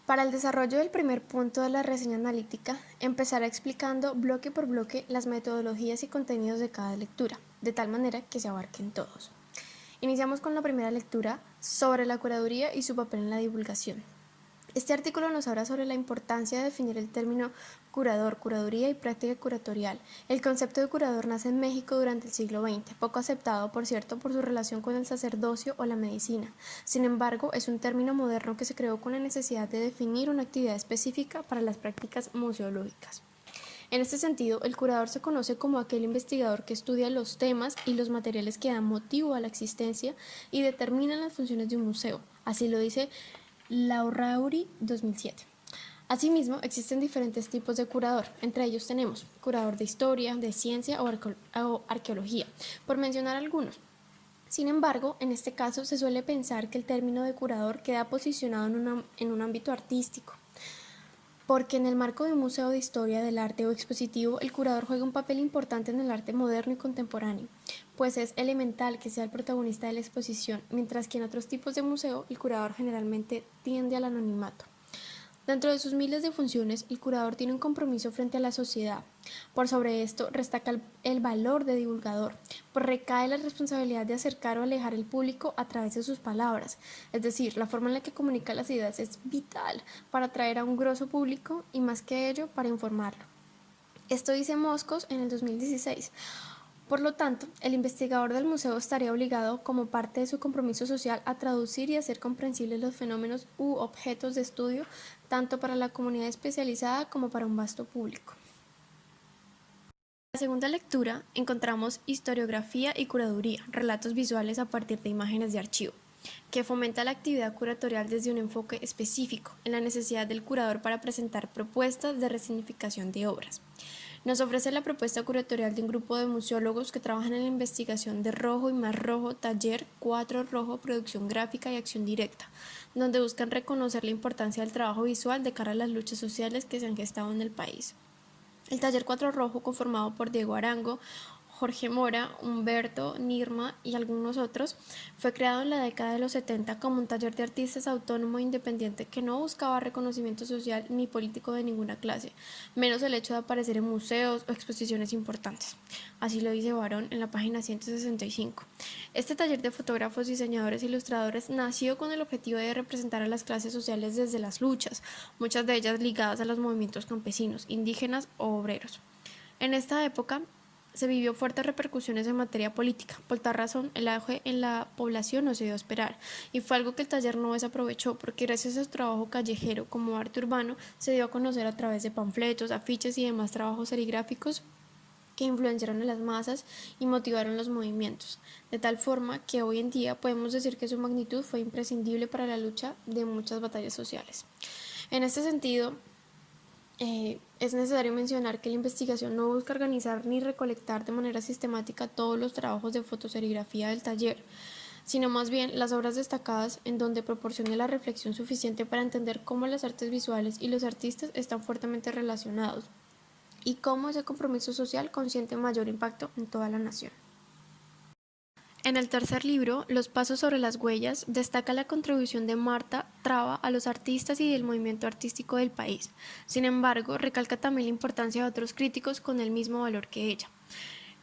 Para el desarrollo del primer punto de la reseña analítica, empezaré explicando bloque por bloque las metodologías y contenidos de cada lectura, de tal manera que se abarquen todos. Iniciamos con la primera lectura sobre la curaduría y su papel en la divulgación. Este artículo nos habla sobre la importancia de definir el término curador, curaduría y práctica curatorial. El concepto de curador nace en México durante el siglo XX, poco aceptado, por cierto, por su relación con el sacerdocio o la medicina. Sin embargo, es un término moderno que se creó con la necesidad de definir una actividad específica para las prácticas museológicas. En este sentido, el curador se conoce como aquel investigador que estudia los temas y los materiales que dan motivo a la existencia y determinan las funciones de un museo. Así lo dice Larrauri 2007. Asimismo, existen diferentes tipos de curador. Entre ellos tenemos curador de historia, de ciencia o arqueología, por mencionar algunos. Sin embargo, en este caso se suele pensar que el término de curador queda posicionado en un ámbito artístico, porque en el marco de un museo de historia del arte o expositivo, el curador juega un papel importante en el arte moderno y contemporáneo, pues es elemental que sea el protagonista de la exposición, mientras que en otros tipos de museo el curador generalmente tiende al anonimato. Dentro de sus miles de funciones, el curador tiene un compromiso frente a la sociedad. Por sobre esto, destaca el valor de divulgador, pues recae la responsabilidad de acercar o alejar al público a través de sus palabras. Es decir, la forma en la que comunica las ideas es vital para atraer a un grosso público y, más que ello, para informarlo. Esto dice Moscos en el 2016. Por lo tanto, el investigador del museo estaría obligado, como parte de su compromiso social, a traducir y hacer comprensibles los fenómenos u objetos de estudio, tanto para la comunidad especializada como para un vasto público. En la segunda lectura encontramos historiografía y curaduría, relatos visuales a partir de imágenes de archivo, que fomenta la actividad curatorial desde un enfoque específico en la necesidad del curador para presentar propuestas de resignificación de obras. Nos ofrece la propuesta curatorial de un grupo de museólogos que trabajan en la investigación de Rojo y Más Rojo, taller 4 Rojo, producción gráfica y acción directa, donde buscan reconocer la importancia del trabajo visual de cara a las luchas sociales que se han gestado en el país. El taller 4 Rojo, conformado por Diego Arango, Jorge Mora, Humberto, Nirma y algunos otros, fue creado en la década de los 70 como un taller de artistas autónomo e independiente que no buscaba reconocimiento social ni político de ninguna clase, menos el hecho de aparecer en museos o exposiciones importantes. Así lo dice Barón en la página 165. Este taller de fotógrafos, diseñadores e ilustradores nació con el objetivo de representar a las clases sociales desde las luchas, muchas de ellas ligadas a los movimientos campesinos, indígenas o obreros. En esta época se vivió fuertes repercusiones en materia política. Por tal razón, el auge en la población no se dio a esperar, y fue algo que el taller no desaprovechó, porque gracias a su trabajo callejero como arte urbano se dio a conocer a través de panfletos, afiches y demás trabajos serigráficos que influenciaron a las masas y motivaron los movimientos, de tal forma que hoy en día podemos decir que su magnitud fue imprescindible para la lucha de muchas batallas sociales. En este sentido, es necesario mencionar que la investigación no busca organizar ni recolectar de manera sistemática todos los trabajos de fotoserigrafía del taller, sino más bien las obras destacadas en donde proporcione la reflexión suficiente para entender cómo las artes visuales y los artistas están fuertemente relacionados y cómo ese compromiso social consiente mayor impacto en toda la nación. En el tercer libro, Los pasos sobre las huellas, destaca la contribución de Marta Traba a los artistas y del movimiento artístico del país. Sin embargo, recalca también la importancia de otros críticos con el mismo valor que ella.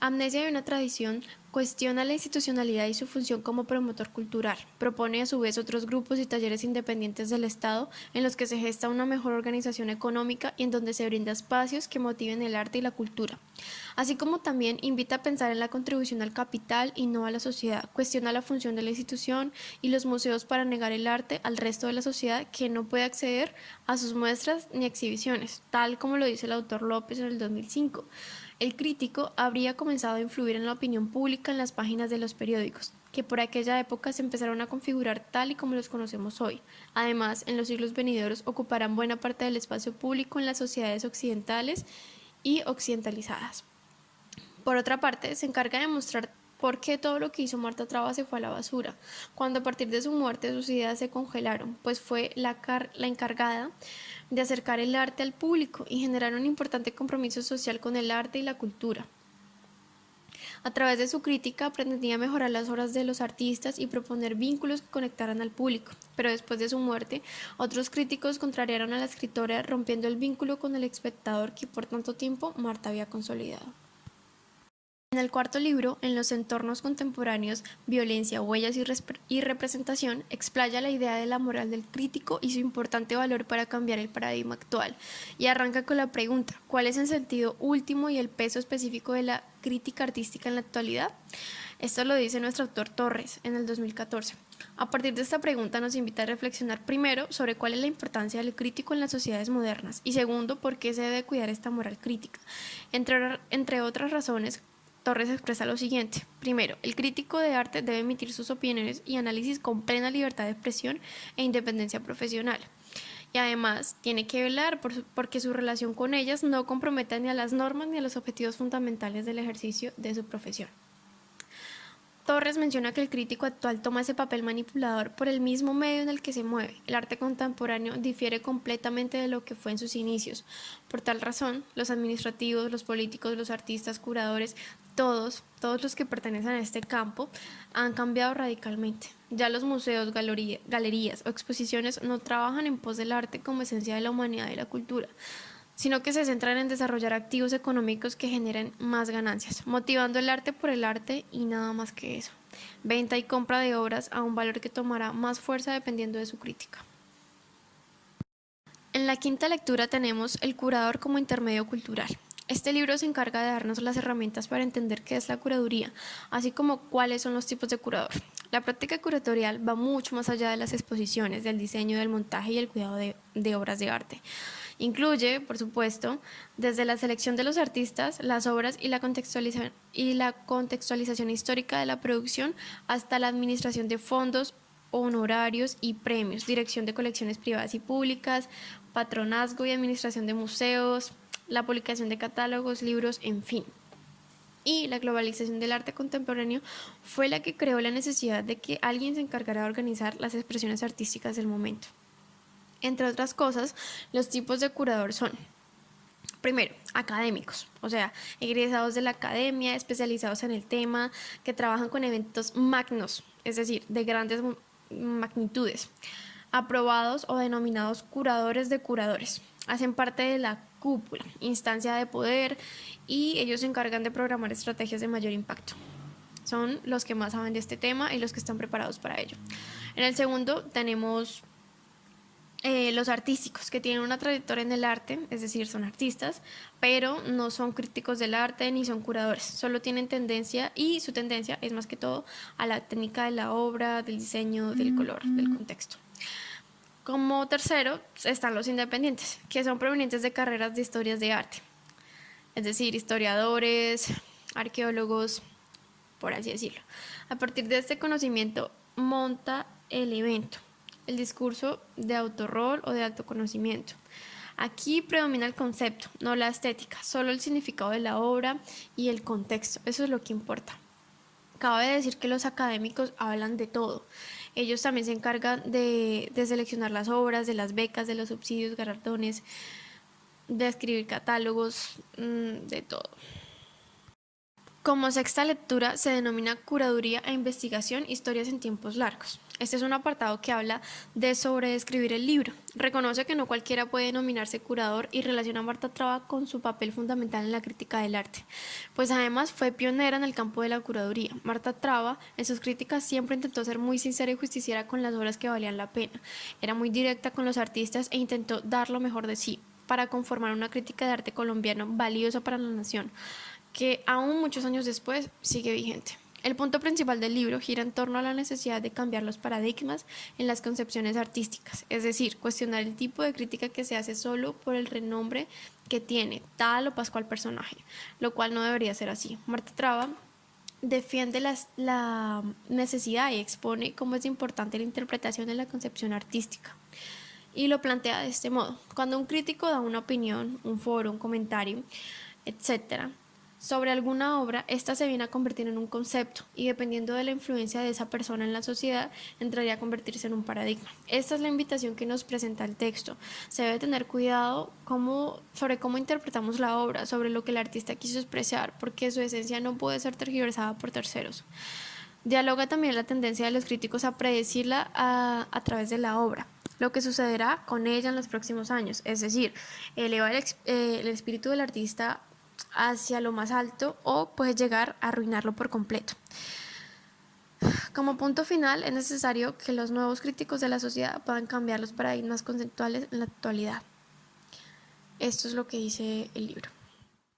Amnesia de una tradición cuestiona la institucionalidad y su función como promotor cultural. Propone a su vez otros grupos y talleres independientes del Estado en los que se gesta una mejor organización económica y en donde se brinda espacios que motiven el arte y la cultura. Así como también invita a pensar en la contribución al capital y no a la sociedad. Cuestiona la función de la institución y los museos para negar el arte al resto de la sociedad que no puede acceder a sus muestras ni exhibiciones, tal como lo dice el autor López en el 2005. El crítico habría comenzado a influir en la opinión pública en las páginas de los periódicos, que por aquella época se empezaron a configurar tal y como los conocemos hoy. Además, en los siglos venideros ocuparán buena parte del espacio público en las sociedades occidentales y occidentalizadas. Por otra parte, se encarga de mostrar por qué todo lo que hizo Marta Traba se fue a la basura, cuando a partir de su muerte sus ideas se congelaron, pues fue la encargada de acercar el arte al público y generar un importante compromiso social con el arte y la cultura. A través de su crítica pretendía mejorar las obras de los artistas y proponer vínculos que conectaran al público, pero después de su muerte, otros críticos contrariaron a la escritora rompiendo el vínculo con el espectador que por tanto tiempo Marta había consolidado. En el cuarto libro, En los entornos contemporáneos, violencia, huellas y representación, explaya la idea de la moral del crítico y su importante valor para cambiar el paradigma actual, y arranca con la pregunta, ¿cuál es el sentido último y el peso específico de la crítica artística en la actualidad? Esto lo dice nuestro autor Torres en el 2014. A partir de esta pregunta nos invita a reflexionar primero sobre cuál es la importancia del crítico en las sociedades modernas y segundo, por qué se debe cuidar esta moral crítica. Entre otras razones, Torres expresa lo siguiente. Primero, el crítico de arte debe emitir sus opiniones y análisis con plena libertad de expresión e independencia profesional. Y además tiene que velar porque su relación con ellas no comprometa ni a las normas ni a los objetivos fundamentales del ejercicio de su profesión. Torres menciona que el crítico actual toma ese papel manipulador por el mismo medio en el que se mueve. El arte contemporáneo difiere completamente de lo que fue en sus inicios. Por tal razón, los administrativos, los políticos, los artistas, curadores, todos los que pertenecen a este campo han cambiado radicalmente. Ya los museos, galerías o exposiciones no trabajan en pos del arte como esencia de la humanidad y la cultura, sino que se centran en desarrollar activos económicos que generen más ganancias, motivando el arte por el arte y nada más que eso. Venta y compra de obras a un valor que tomará más fuerza dependiendo de su crítica. En la quinta lectura tenemos El curador como intermedio cultural. Este libro se encarga de darnos las herramientas para entender qué es la curaduría, así como cuáles son los tipos de curador. La práctica curatorial va mucho más allá de las exposiciones, del diseño, del montaje y el cuidado de obras de arte. Incluye, por supuesto, desde la selección de los artistas, las obras y la contextualización histórica de la producción hasta la administración de fondos, honorarios y premios, dirección de colecciones privadas y públicas, patronazgo y administración de museos, la publicación de catálogos, libros, en fin. Y la globalización del arte contemporáneo fue la que creó la necesidad de que alguien se encargara de organizar las expresiones artísticas del momento. Entre otras cosas, los tipos de curador son: primero, académicos, o sea, egresados de la academia, especializados en el tema, que trabajan con eventos magnos, es decir, de grandes magnitudes, aprobados o denominados curadores de curadores. Hacen parte de la cúpula, instancia de poder, y ellos se encargan de programar estrategias de mayor impacto. Son los que más saben de este tema y los que están preparados para ello. En el segundo tenemos los artísticos, que tienen una trayectoria en el arte, es decir, son artistas, pero no son críticos del arte ni son curadores, solo tienen tendencia, y su tendencia es más que todo a la técnica de la obra, del diseño, del color, del contexto. Como tercero están los independientes, que son provenientes de carreras de historias de arte, es decir, historiadores, arqueólogos, por así decirlo. A partir de este conocimiento monta el evento, el discurso de autorrol o de autoconocimiento. Aquí predomina el concepto, no la estética, solo el significado de la obra y el contexto, eso es lo que importa. Cabe decir que los académicos hablan de todo. Ellos también se encargan de seleccionar las obras, de las becas, de los subsidios, galardones, de escribir catálogos, de todo. Como sexta lectura se denomina Curaduría e Investigación, historias en tiempos largos. Este es un apartado que habla de sobredescribir el libro. Reconoce que no cualquiera puede denominarse curador y relaciona a Marta Traba con su papel fundamental en la crítica del arte, pues además fue pionera en el campo de la curaduría. Marta Traba en sus críticas siempre intentó ser muy sincera y justiciera con las obras que valían la pena. Era muy directa con los artistas e intentó dar lo mejor de sí para conformar una crítica de arte colombiano valiosa para la nación, que aún muchos años después sigue vigente. El punto principal del libro gira en torno a la necesidad de cambiar los paradigmas en las concepciones artísticas, es decir, cuestionar el tipo de crítica que se hace solo por el renombre que tiene tal o pascual personaje, lo cual no debería ser así. Marta Traba defiende la necesidad y expone cómo es importante la interpretación de la concepción artística. Y lo plantea de este modo: cuando un crítico da una opinión, un foro, un comentario, etc., sobre alguna obra, ésta se viene a convertir en un concepto y dependiendo de la influencia de esa persona en la sociedad, entraría a convertirse en un paradigma. Esta es la invitación que nos presenta el texto. Se debe tener cuidado sobre cómo interpretamos la obra, sobre lo que el artista quiso expresar, porque su esencia no puede ser tergiversada por terceros. Dialoga también la tendencia de los críticos a predecirla a través de la obra, lo que sucederá con ella en los próximos años, es decir, eleva el espíritu del artista hacia lo más alto o puede llegar a arruinarlo por completo. Como punto final, es necesario que los nuevos críticos de la sociedad puedan cambiar los paradigmas conceptuales en la actualidad. Esto es lo que dice el libro.